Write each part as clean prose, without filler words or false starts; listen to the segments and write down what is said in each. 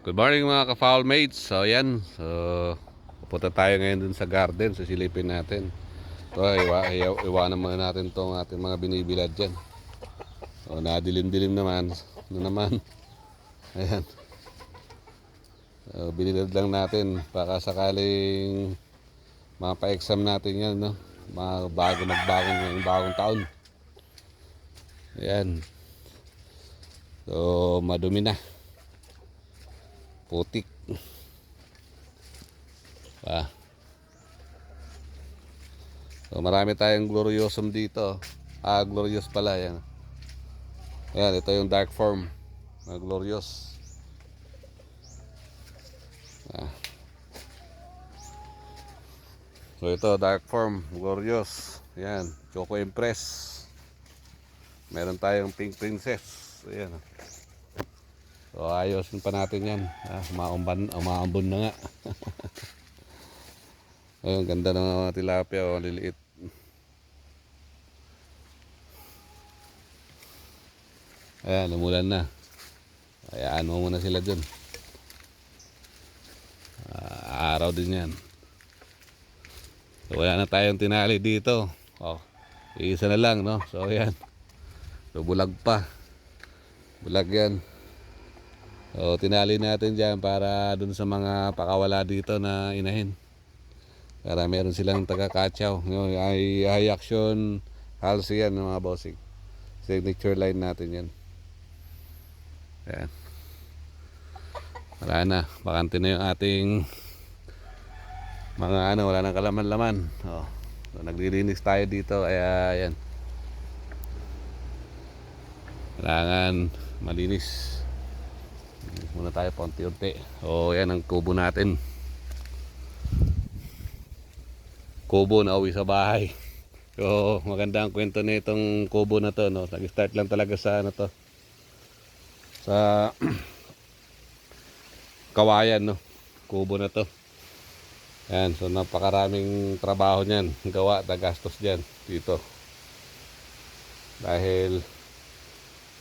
Good morning mga ka-foul mates. So yan, pupunta tayo ngayon dun sa garden. Silipin natin. Ito, iwanan muna natin itong ating mga binibilad dyan. So nadilim-dilim naman. Ano naman. Ayan. So, binilad lang natin baka sakaling mapa-exam natin yan, no? Bagong taon. Ayan. So madumi na, putik pa. So marami tayong gloriosum dito. Glorious pala yan. Ayan, ito yung dark form na glorious. So ito dark form glorious. Ayan, Choco Impress. Meron tayong pink princess. Ayan. So ayosin pa natin yan. Umaambon na nga. Ayun, ganda ng mga tilapia, oh, liliit. Ayan, umulan na. Hayaan mo muna sila dun. Araw din yan. So wala na tayong tinali dito. Oh, isa na lang, no? So ayan. So bulag pa. Bulag yan. So tinali natin dyan para dun sa mga pakawala dito na inahin. Para meron silang taga-katsaw. Ay high action halsey yan, mga bossing. Signature line natin yan. Ayan. Wala na. Bakante na yung ating mga wala nang kalaman-laman. Oh. So, naglilinis tayo dito. Kaya ayan. Kailangan malinis. Malinis muna tayo paunti-unti. O yan ang kubo natin. Kubo na uwi sa bahay. So maganda ang kwento na itong kubo na to, no? Nag-start lang talaga sa to, sa kawayan, no? Kubo na to. Yan, so napakaraming trabaho niyan, gawa, gastos diyan dito. Dahil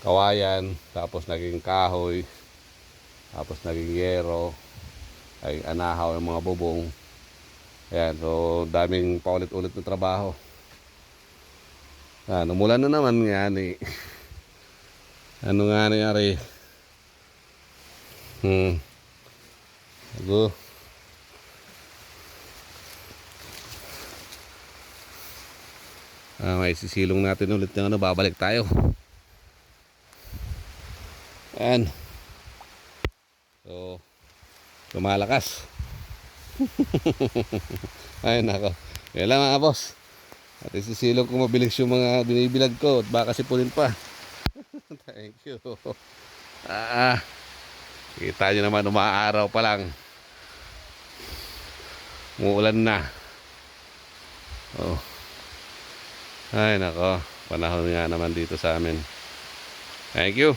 kawayan, tapos naging kahoy, tapos naging yero, ay anahaw ng mga bubong. Ayan, so daming paulit-ulit na trabaho. Umulan na naman nga ni. Ano nga nangyari? Ago. May sisilong natin ulit ng babalik tayo. Ayan. So lumalakas. Ayun ako. Yan lang mga boss. At isisilong ko mabilis yung mga binibilad ko at baka sipulin pa. Thank you. Kita nyo naman, umaaraw pa lang. Umuulan na. Oh. Ay nako, panahon nga naman dito sa amin. Thank you.